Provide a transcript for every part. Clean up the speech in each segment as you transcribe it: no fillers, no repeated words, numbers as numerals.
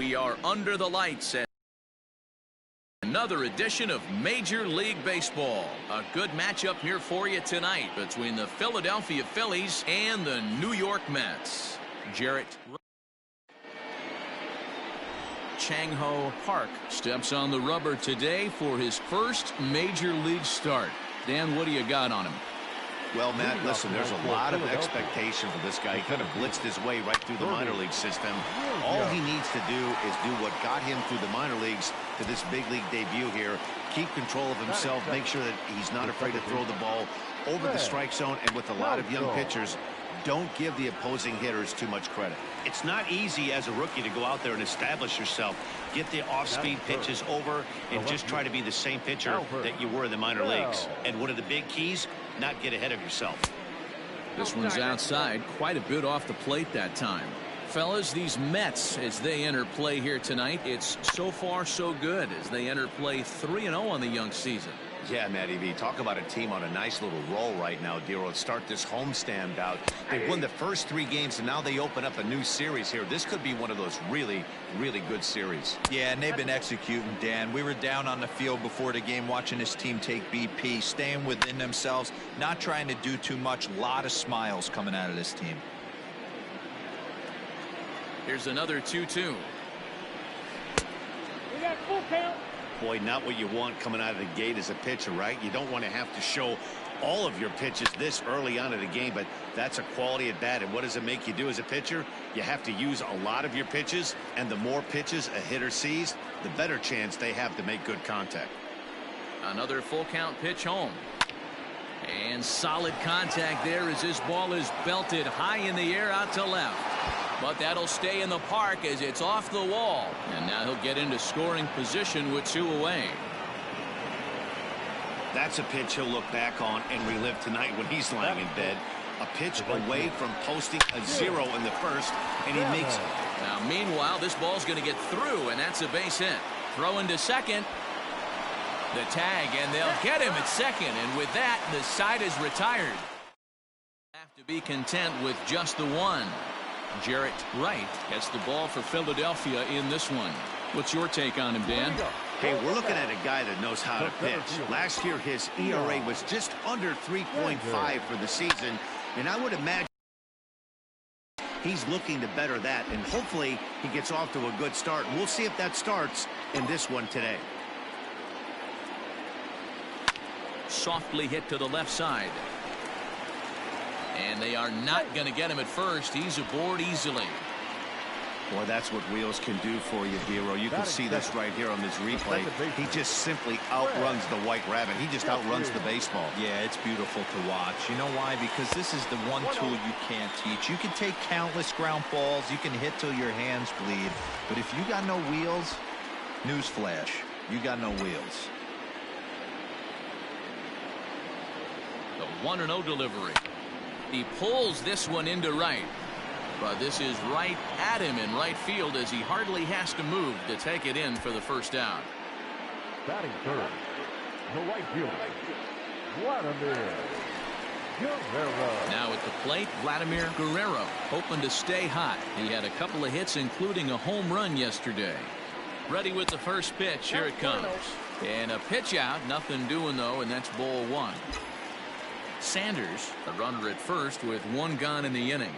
We are under the lights at another edition of Major League Baseball. A good matchup here for you tonight between the Philadelphia Phillies and the New York Mets. Jarrett Chang-Ho Park steps on the rubber today for his first Major League start. Dan, what do you got on him? Well, Matt, listen, there's a lot of expectation for this guy. He kind of blitzed his way right through the minor league system. All he needs to do is do what got him through the minor leagues to this big league debut here. Keep control of himself, make sure that he's not afraid to throw the ball over the strike zone, and with a lot of young pitchers, don't give the opposing hitters too much credit. It's not easy as a rookie to go out there and establish yourself, get the off-speed pitches over, and just try to be the same pitcher that you were in the minor leagues. And one of the big keys, not get ahead of yourself. This one's outside, quite a bit off the plate that time. Fellas, these Mets, as they enter play here tonight, it's so far so good as they enter play 3-0 on the young season. Yeah, Matty V, talk about a team on a nice little roll right now, Dero. Start this homestand out. They've won the first 3 games, and now they open up a new series here. This could be one of those really, really good series. Yeah, and they've been executing, Dan. We were down on the field before the game watching this team take BP, staying within themselves, not trying to do too much. A lot of smiles coming out of this team. Here's another 2-2. We got full count. Boy, not what you want coming out of the gate as a pitcher, right? You don't want to have to show all of your pitches this early on in the game, but that's a quality at bat. And what does it make you do as a pitcher? You have to use a lot of your pitches, and the more pitches a hitter sees, the better chance they have to make good contact. Another full count pitch home. And solid contact there as this ball is belted high in the air out to left. But that'll stay in the park as it's off the wall. And now he'll get into scoring position with 2 away. That's a pitch he'll look back on and relive tonight when he's lying in bed. A pitch away from posting a 0 in the first, and he makes it. Now, meanwhile, this ball's going to get through, and that's a base hit. Throw into second. The tag, and they'll get him at second. And with that, the side is retired. Have to be content with just the one. Jarrett Wright gets the ball for Philadelphia in this one. What's your take on him, Dan? Hey, we're looking at a guy that knows how to pitch. Last year, his ERA was just under 3.5 for the season, and I would imagine he's looking to better that, and hopefully he gets off to a good start. We'll see if that starts in this one today. Softly hit to the left side. And they are not going to get him at first. He's aboard easily. Boy, that's what wheels can do for you, Dero. You can see this right here on this replay. He just simply outruns the white rabbit. He just outruns the baseball. Yeah, it's beautiful to watch. You know why? Because this is the one tool you can't teach. You can take countless ground balls. You can hit till your hands bleed. But if you got no wheels, newsflash, you got no wheels. The 1-0 delivery. He pulls this one into right. But this is right at him in right field as he hardly has to move to take it in for the first down. Batting third, the right fielder, Vladimir Guerrero. Now at the plate, Vladimir Guerrero, hoping to stay hot. He had a couple of hits, including a home run yesterday. Ready with the first pitch. Here it comes. And a pitch out. Nothing doing, though, and that's ball 1. Sanders, the runner at first with 1 gone in the inning.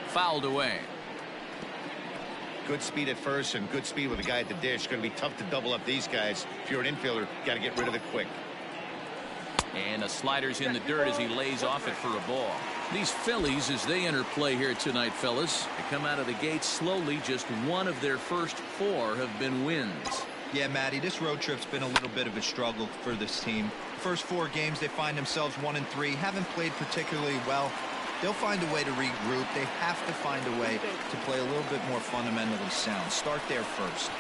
Fouled away. Good speed at first and good speed with the guy at the dish. Going to be tough to double up these guys. If you're an infielder, got to get rid of it quick. And a slider's in the dirt as he lays off it for a ball. These Phillies, as they enter play here tonight, fellas, they come out of the gate slowly. Just 1 of their first 4 have been wins. Yeah, Matty, this road trip's been a little bit of a struggle for this team. First 4 games, they find themselves 1-3, haven't played particularly well. They'll find a way to regroup. They have to find a way to play a little bit more fundamentally sound. Start there first.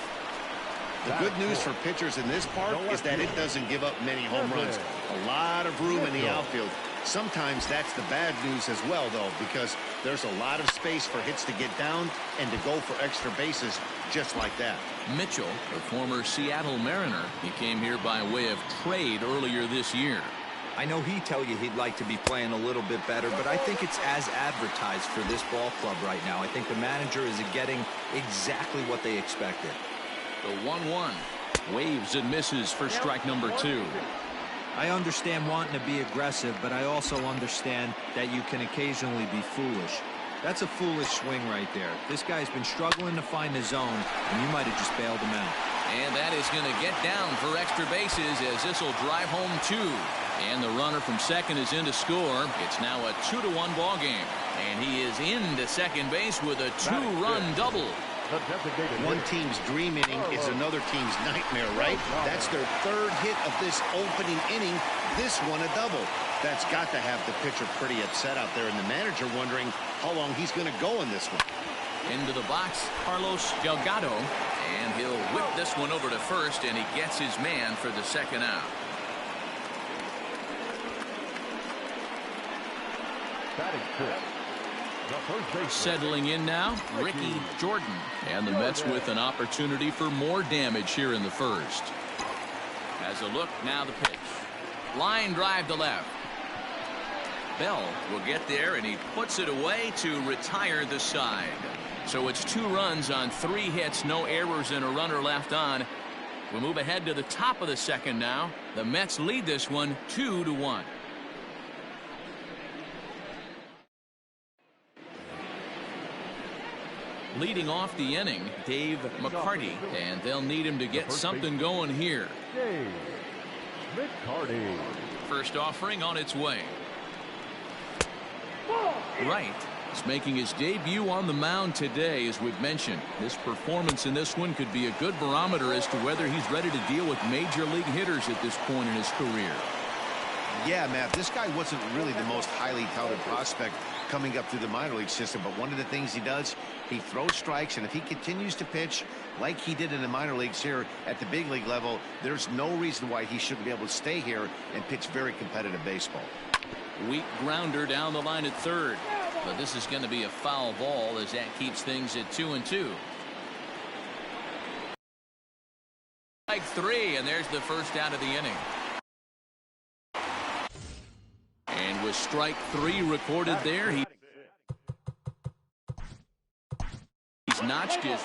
The good news for pitchers in this park is that it doesn't give up many home runs. A lot of room in the outfield. Sometimes that's the bad news as well, though, because there's a lot of space for hits to get down and to go for extra bases just like that. Mitchell, the former Seattle Mariner, he came here by way of trade earlier this year. I know he'd tell you he'd like to be playing a little bit better, but I think it's as advertised for this ball club right now. I think the manager is getting exactly what they expected. The 1-1. Waves and misses for strike number 2. I understand wanting to be aggressive, but I also understand that you can occasionally be foolish. That's a foolish swing right there. This guy's been struggling to find the zone, and you might have just bailed him out. And that is going to get down for extra bases as this will drive home 2. And the runner from second is in to score. It's now a 2-1 ball game. And he is into second base with a 2-run double. One team's dream inning is another team's nightmare, right? That's their 3rd hit of this opening inning. This one a double. That's got to have the pitcher pretty upset out there, and the manager wondering how long he's going to go in this one. Into the box, Carlos Delgado. And he'll whip this one over to first, and he gets his man for the second out. Settling in now, Ricky Jordan. And the Mets with an opportunity for more damage here in the first. As a look, now the pitch. Line drive to left. Bell will get there, and he puts it away to retire the side. So it's 2 runs on 3 hits, no errors, and a runner left on. We'll move ahead to the top of the second now. The Mets lead this one 2-1. Leading off the inning, Dave McCarty, and they'll need him to get something going here. Dave McCarty. First offering on its way. Right is making his debut on the mound today, as we've mentioned. His performance in this one could be a good barometer as to whether he's ready to deal with major league hitters at this point in his career. Yeah, Matt, this guy wasn't really the most highly touted prospect coming up through the minor league system, but one of the things he does, he throws strikes, and if he continues to pitch like he did in the minor leagues here at the big league level, there's no reason why he shouldn't be able to stay here and pitch very competitive baseball. Weak grounder down the line at third, but this is going to be a foul ball as that keeps things at 2-2. Strike 3, and there's the first out of the inning. And with strike 3 recorded there, he's notched his